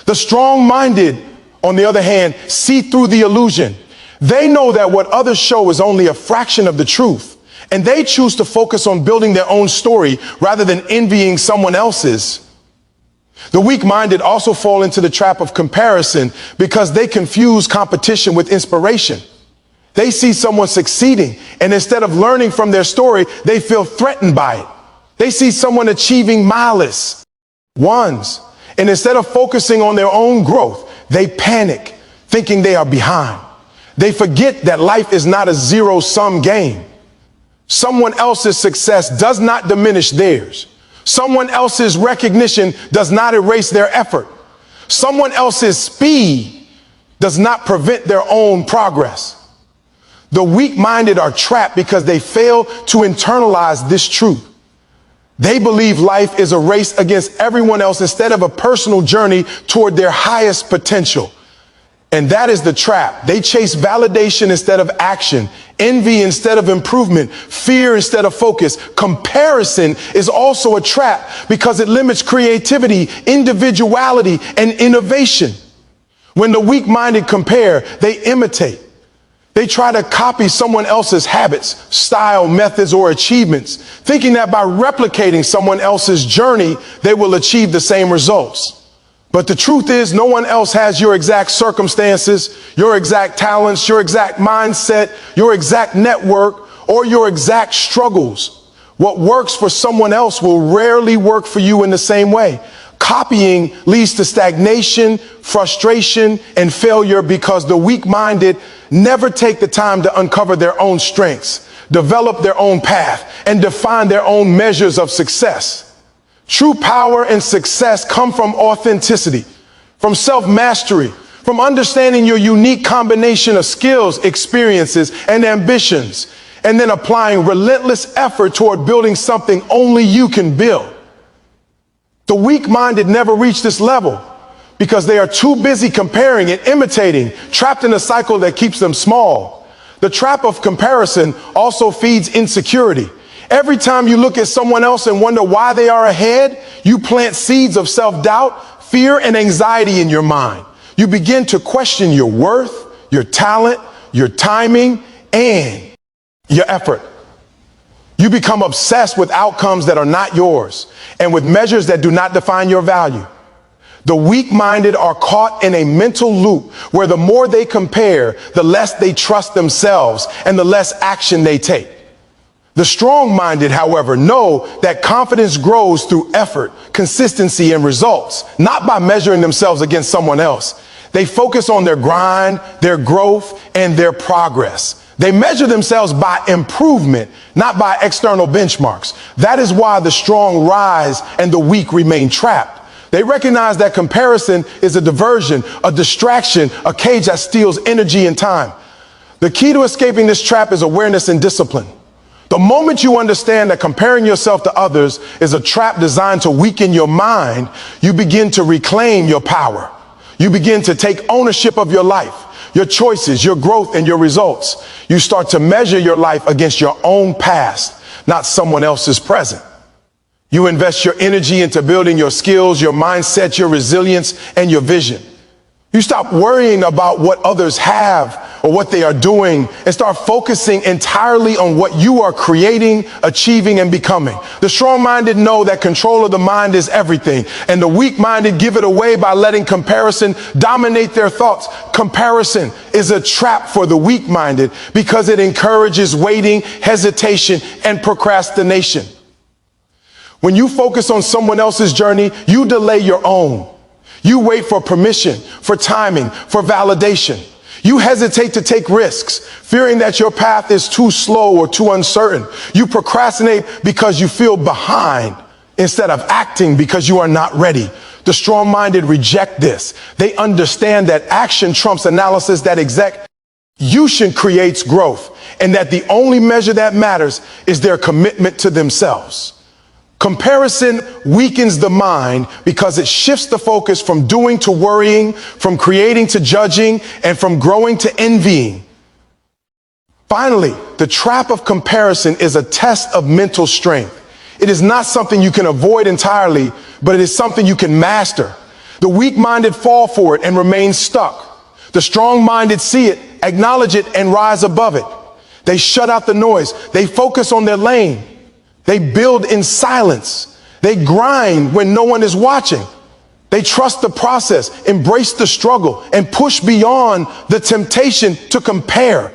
The strong-minded, on the other hand, see through the illusion. They know that what others show is only a fraction of the truth, and they choose to focus on building their own story rather than envying someone else's. The weak-minded also fall into the trap of comparison because they confuse competition with inspiration. They see someone succeeding, and instead of learning from their story, they feel threatened by it. They see someone achieving milestones, and instead of focusing on their own growth, they panic, thinking they are behind. They forget that life is not a zero-sum game. Someone else's success does not diminish theirs. Someone else's recognition does not erase their effort. Someone else's speed does not prevent their own progress. The weak-minded are trapped because they fail to internalize this truth. They believe life is a race against everyone else instead of a personal journey toward their highest potential. And that is the trap. They chase validation instead of action, envy instead of improvement, fear instead of focus. Comparison is also a trap because it limits creativity, individuality, and innovation. When the weak-minded compare, they imitate. They try to copy someone else's habits, style, methods, or achievements, thinking that by replicating someone else's journey, they will achieve the same results. But the truth is, no one else has your exact circumstances, your exact talents, your exact mindset, your exact network, or your exact struggles. What works for someone else will rarely work for you in the same way. Copying leads to stagnation, frustration, and failure because the weak-minded never take the time to uncover their own strengths, develop their own path, and define their own measures of success. True power and success come from authenticity, from self-mastery, from understanding your unique combination of skills, experiences, and ambitions, and then applying relentless effort toward building something only you can build. The weak-minded never reach this level because they are too busy comparing and imitating, trapped in a cycle that keeps them small. The trap of comparison also feeds insecurity. Every time you look at someone else and wonder why they are ahead, you plant seeds of self-doubt, fear, and anxiety in your mind. You begin to question your worth, your talent, your timing, and your effort. You become obsessed with outcomes that are not yours and with measures that do not define your value. The weak-minded are caught in a mental loop where the more they compare, the less they trust themselves and the less action they take. The strong-minded, however, know that confidence grows through effort, consistency, and results, not by measuring themselves against someone else. They focus on their grind, their growth, and their progress. They measure themselves by improvement, not by external benchmarks. That is why the strong rise and the weak remain trapped. They recognize that comparison is a diversion, a distraction, a cage that steals energy and time. The key to escaping this trap is awareness and discipline. The moment you understand that comparing yourself to others is a trap designed to weaken your mind, you begin to reclaim your power. You begin to take ownership of your life, your choices, your growth, and your results. You start to measure your life against your own past, not someone else's present. You invest your energy into building your skills, your mindset, your resilience, and your vision. You stop worrying about what others have or what they are doing and start focusing entirely on what you are creating, achieving, and becoming. The strong-minded know that control of the mind is everything, and the weak-minded give it away by letting comparison dominate their thoughts. Comparison is a trap for the weak-minded because it encourages waiting, hesitation, and procrastination. When you focus on someone else's journey, you delay your own. You wait for permission, for timing, for validation. You hesitate to take risks, fearing that your path is too slow or too uncertain. You procrastinate because you feel behind instead of acting because you are not ready. The strong-minded reject this. They understand that action trumps analysis, that execution creates growth, and that the only measure that matters is their commitment to themselves. Comparison weakens the mind because it shifts the focus from doing to worrying, from creating to judging, and from growing to envying. Finally, the trap of comparison is a test of mental strength. It is not something you can avoid entirely, but it is something you can master. The weak-minded fall for it and remain stuck. The strong-minded see it, acknowledge it, and rise above it. They shut out the noise. They focus on their lane. They build in silence. They grind when no one is watching. They trust the process, embrace the struggle, and push beyond the temptation to compare.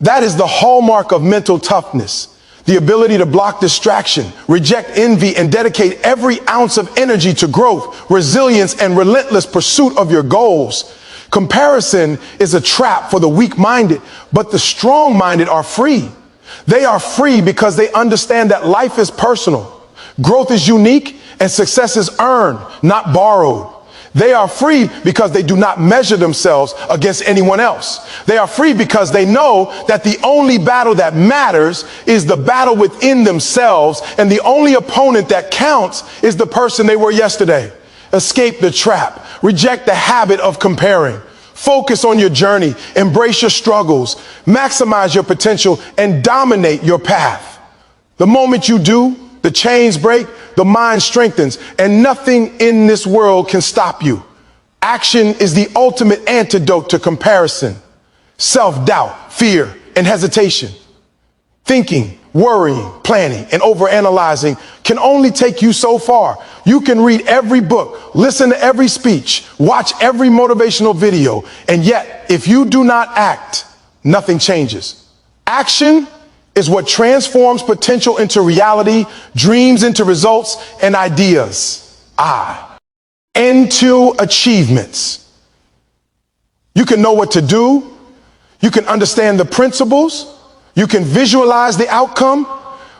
That is the hallmark of mental toughness. The ability to block distraction, reject envy, and dedicate every ounce of energy to growth, resilience, and relentless pursuit of your goals. Comparison is a trap for the weak-minded, but the strong-minded are free. They are free because they understand that life is personal. Growth is unique and success is earned, not borrowed. They are free because they do not measure themselves against anyone else. They are free because they know that the only battle that matters is the battle within themselves, and the only opponent that counts is the person they were yesterday. Escape the trap. Reject the habit of comparing. Focus on your journey. Embrace your struggles. Maximize your potential and dominate your path. The moment you do, the chains break, the mind strengthens, and nothing in this world can stop you. Action is the ultimate antidote to comparison, self-doubt, fear, and hesitation. Thinking, worrying, planning, and overanalyzing can only take you so far. You can read every book, listen to every speech, watch every motivational video, and yet, if you do not act, nothing changes. Action is what transforms potential into reality, dreams into results, and ideas into achievements. You can know what to do. You can understand the principles. You can visualize the outcome.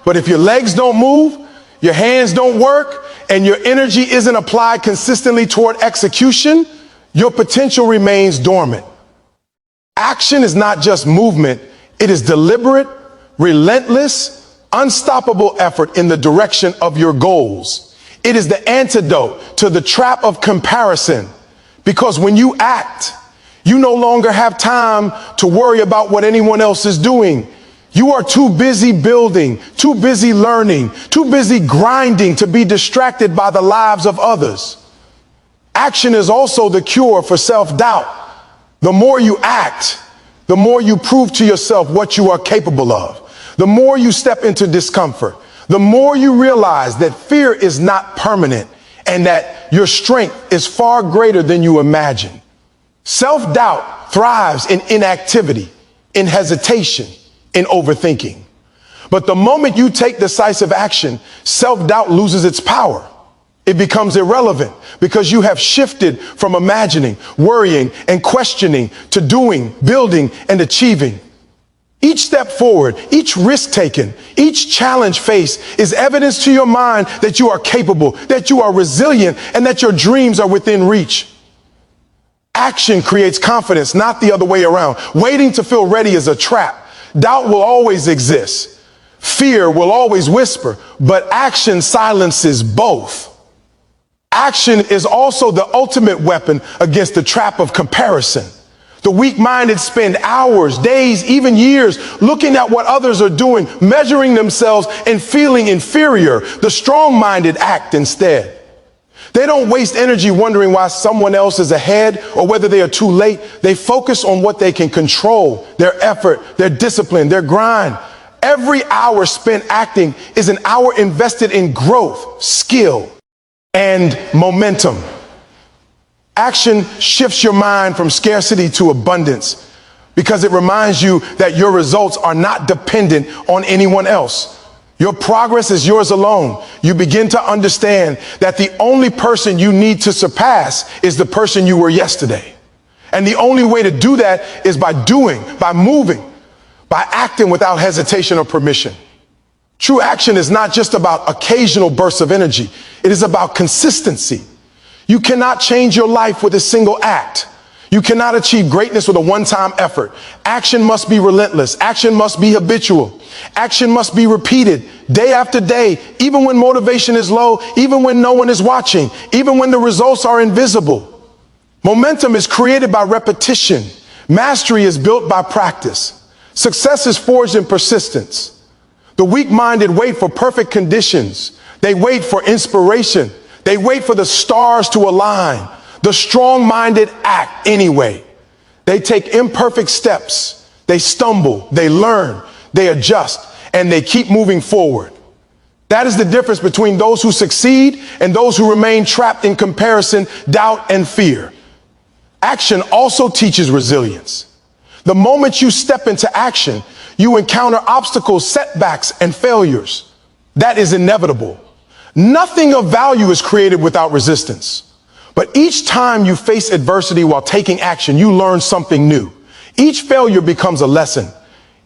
But if your legs don't move, your hands don't work, and your energy isn't applied consistently toward execution, your potential remains dormant. Action is not just movement. It is deliberate, relentless, unstoppable effort in the direction of your goals. It is the antidote to the trap of comparison, because when you act, you no longer have time to worry about what anyone else is doing. You are too busy building, too busy learning, too busy grinding to be distracted by the lives of others. Action is also the cure for self-doubt. The more you act, the more you prove to yourself what you are capable of. The more you step into discomfort, the more you realize that fear is not permanent and that your strength is far greater than you imagine. Self-doubt thrives in inactivity, in hesitation, in overthinking. But the moment you take decisive action, self-doubt loses its power. It becomes irrelevant because you have shifted from imagining, worrying, and questioning to doing, building, and achieving. Each step forward, each risk taken, each challenge faced is evidence to your mind that you are capable, that you are resilient, and that your dreams are within reach. Action creates confidence, not the other way around. Waiting to feel ready is a trap. Doubt will always exist. Fear will always whisper, but action silences both. Action is also the ultimate weapon against the trap of comparison. The weak-minded spend hours, days, even years looking at what others are doing, measuring themselves and feeling inferior. The strong-minded act instead. They don't waste energy wondering why someone else is ahead or whether they are too late. They focus on what they can control, their effort, their discipline, their grind. Every hour spent acting is an hour invested in growth, skill, and momentum. Action shifts your mind from scarcity to abundance because it reminds you that your results are not dependent on anyone else. Your progress is yours alone. You begin to understand that the only person you need to surpass is the person you were yesterday. And the only way to do that is by doing, by moving, by acting without hesitation or permission. True action is not just about occasional bursts of energy. It is about consistency. You cannot change your life with a single act. You cannot achieve greatness with a one-time effort. Action must be relentless. Action must be habitual. Action must be repeated day after day, even when motivation is low, even when no one is watching, even when the results are invisible. Momentum is created by repetition. Mastery is built by practice. Success is forged in persistence. The weak-minded wait for perfect conditions. They wait for inspiration. They wait for the stars to align. The strong-minded act anyway. They take imperfect steps. They stumble, they learn, they adjust, and they keep moving forward. That is the difference between those who succeed and those who remain trapped in comparison, doubt, and fear. Action also teaches resilience. The moment you step into action, you encounter obstacles, setbacks, and failures. That is inevitable. Nothing of value is created without resistance. But each time you face adversity while taking action, you learn something new. Each failure becomes a lesson.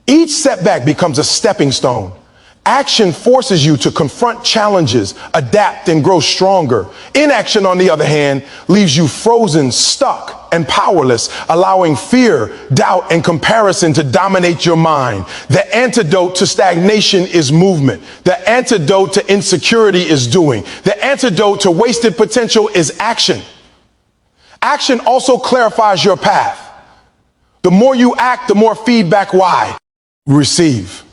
Each setback becomes a stepping stone. Action forces you to confront challenges, adapt, and grow stronger. Inaction, on the other hand, leaves you frozen, stuck, and powerless, allowing fear, doubt, and comparison to dominate your mind. The antidote to stagnation is movement. The antidote to insecurity is doing. The antidote to wasted potential is action. Action also clarifies your path. The more you act, the more feedback you receive.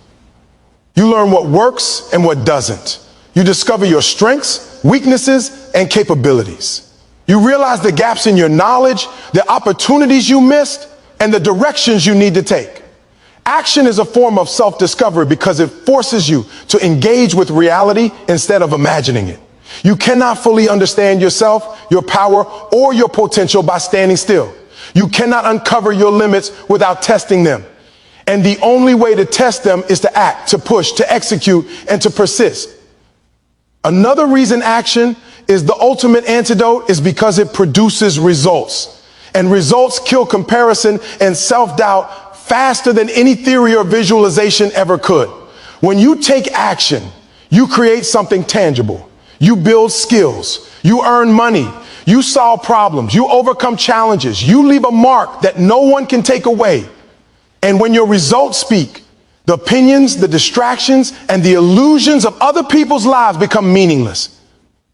You learn what works and what doesn't. You discover your strengths, weaknesses, and capabilities. You realize the gaps in your knowledge, the opportunities you missed, and the directions you need to take. Action is a form of self-discovery because it forces you to engage with reality instead of imagining it. You cannot fully understand yourself, your power, or your potential by standing still. You cannot uncover your limits without testing them. And the only way to test them is to act, to push, to execute, and to persist. Another reason action is the ultimate antidote is because it produces results. And results kill comparison and self-doubt faster than any theory or visualization ever could. When you take action, you create something tangible. You build skills. You earn money. You solve problems. You overcome challenges. You leave a mark that no one can take away. And when your results speak, the opinions, the distractions, and the illusions of other people's lives become meaningless.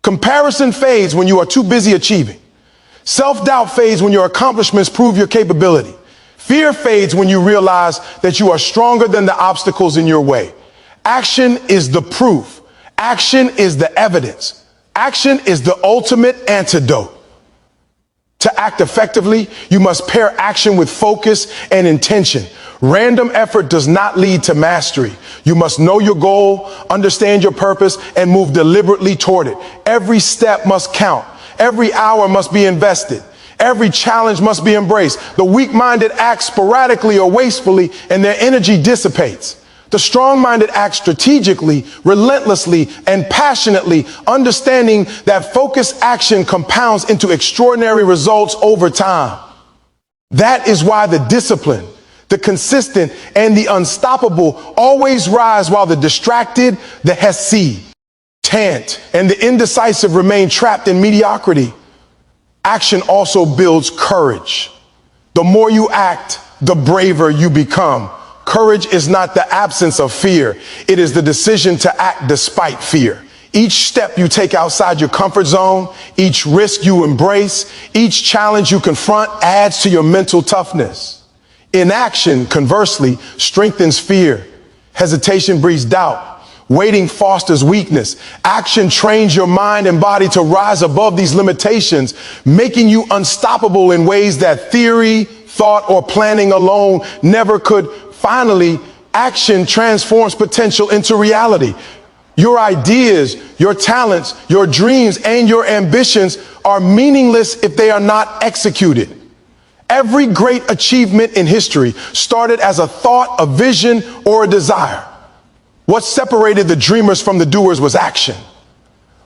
Comparison fades when you are too busy achieving. Self-doubt fades when your accomplishments prove your capability. Fear fades when you realize that you are stronger than the obstacles in your way. Action is the proof. Action is the evidence. Action is the ultimate antidote. To act effectively, you must pair action with focus and intention. Random effort does not lead to mastery. You must know your goal, understand your purpose, and move deliberately toward it. Every step must count. Every hour must be invested. Every challenge must be embraced. The weak-minded act sporadically or wastefully, and their energy dissipates. The strong-minded act strategically, relentlessly, and passionately, understanding that focused action compounds into extraordinary results over time. That is why the disciplined, the consistent, and the unstoppable always rise while the distracted, the hesitant, and the indecisive remain trapped in mediocrity. Action also builds courage. The more you act, the braver you become. Courage is not the absence of fear. It is the decision to act despite fear. Each step you take outside your comfort zone, each risk you embrace, each challenge you confront adds to your mental toughness. Inaction, conversely, strengthens fear. Hesitation breeds doubt. Waiting fosters weakness. Action trains your mind and body to rise above these limitations, making you unstoppable in ways that theory, thought, or planning alone never could. Finally, action transforms potential into reality. Your ideas, your talents, your dreams, and your ambitions are meaningless if they are not executed. Every great achievement in history started as a thought, a vision, or a desire. What separated the dreamers from the doers was action.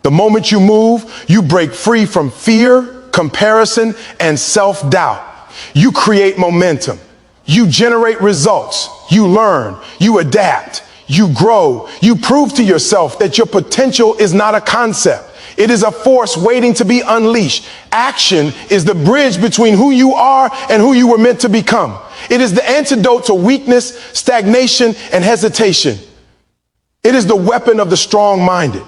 The moment you move, you break free from fear, comparison, and self-doubt. You create momentum. You generate results. You learn. You adapt. You grow. You prove to yourself that your potential is not a concept. It is a force waiting to be unleashed. Action is the bridge between who you are and who you were meant to become. It is the antidote to weakness, stagnation, and hesitation. It is the weapon of the strong-minded,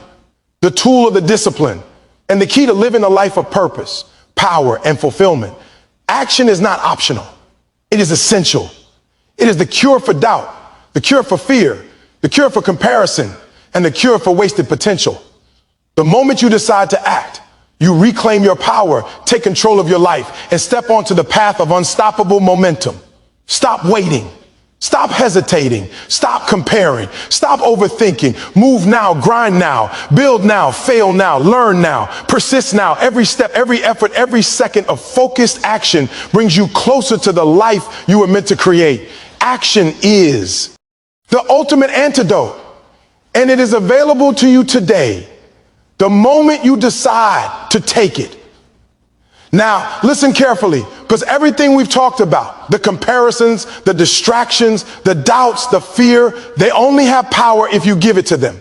the tool of the disciplined, and the key to living a life of purpose, power, and fulfillment. Action is not optional. It is essential. It is the cure for doubt, the cure for fear, the cure for comparison, and the cure for wasted potential. The moment you decide to act, you reclaim your power, take control of your life, and step onto the path of unstoppable momentum. Stop waiting. Stop hesitating. Stop comparing. Stop overthinking. Move now, grind now, build now, fail now, learn now, persist now. Every step, every effort, every second of focused action brings you closer to the life you were meant to create. Action is the ultimate antidote, and it is available to you today. The moment you decide to take it. Now, listen carefully, because everything we've talked about, the comparisons, the distractions, the doubts, the fear, they only have power if you give it to them.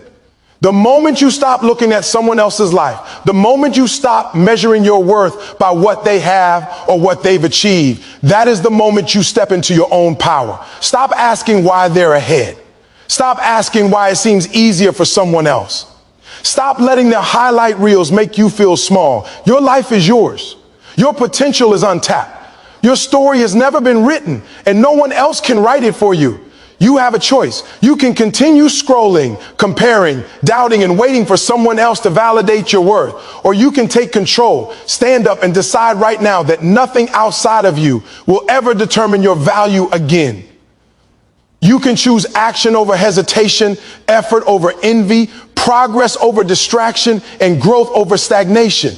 The moment you stop looking at someone else's life, the moment you stop measuring your worth by what they have or what they've achieved, that is the moment you step into your own power. Stop asking why they're ahead. Stop asking why it seems easier for someone else. Stop letting their highlight reels make you feel small. Your life is yours. Your potential is untapped. Your story has never been written, and no one else can write it for you. You have a choice. You can continue scrolling, comparing, doubting, and waiting for someone else to validate your worth. Or you can take control, stand up, and decide right now that nothing outside of you will ever determine your value again. You can choose action over hesitation, effort over envy, progress over distraction, and growth over stagnation.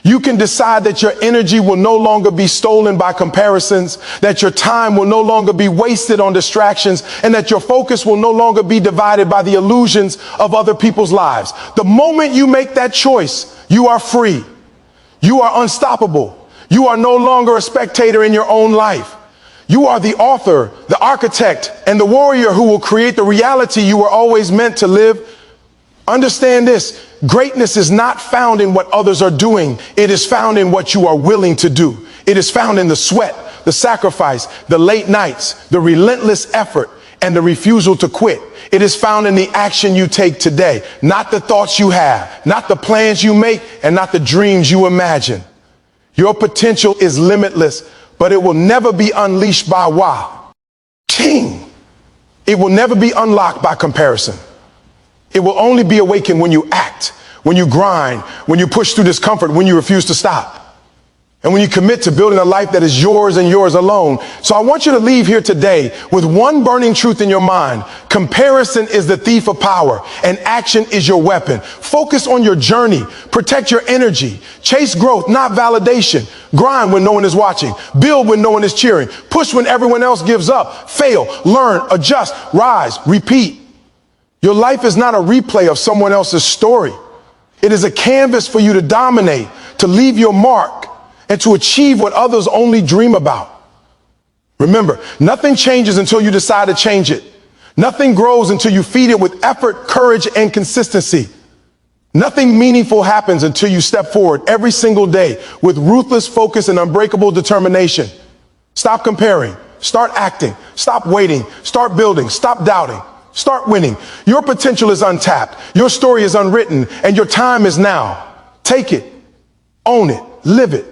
You can decide that your energy will no longer be stolen by comparisons, that your time will no longer be wasted on distractions, and that your focus will no longer be divided by the illusions of other people's lives. The moment you make that choice, you are free. You are unstoppable. You are no longer a spectator in your own life. You are the author, the architect, and the warrior who will create the reality you were always meant to live. Understand this. Greatness is not found in what others are doing. It is found in what you are willing to do. It is found in the sweat, the sacrifice, the late nights, the relentless effort, and the refusal to quit. It is found in the action you take today, not the thoughts you have, not the plans you make, and not the dreams you imagine. Your potential is limitless, but it will never be unleashed by king. It will never be unlocked by comparison. It will only be awakened when you act, when you grind, when you push through discomfort, when you refuse to stop, and when you commit to building a life that is yours and yours alone. So I want you to leave here today with one burning truth in your mind. Comparison is the thief of power, and action is your weapon. Focus on your journey. Protect your energy. Chase growth, not validation. Grind when no one is watching. Build when no one is cheering. Push when everyone else gives up. Fail, learn, adjust, rise, repeat. Your life is not a replay of someone else's story. It is a canvas for you to dominate, to leave your mark, and to achieve what others only dream about. Remember, nothing changes until you decide to change it. Nothing grows until you feed it with effort, courage, and consistency. Nothing meaningful happens until you step forward every single day with ruthless focus and unbreakable determination. Stop comparing. Start acting. Stop waiting. Start building. Stop doubting. Start winning. Your potential is untapped. Your story is unwritten, and your time is now. Take it, own it, live it.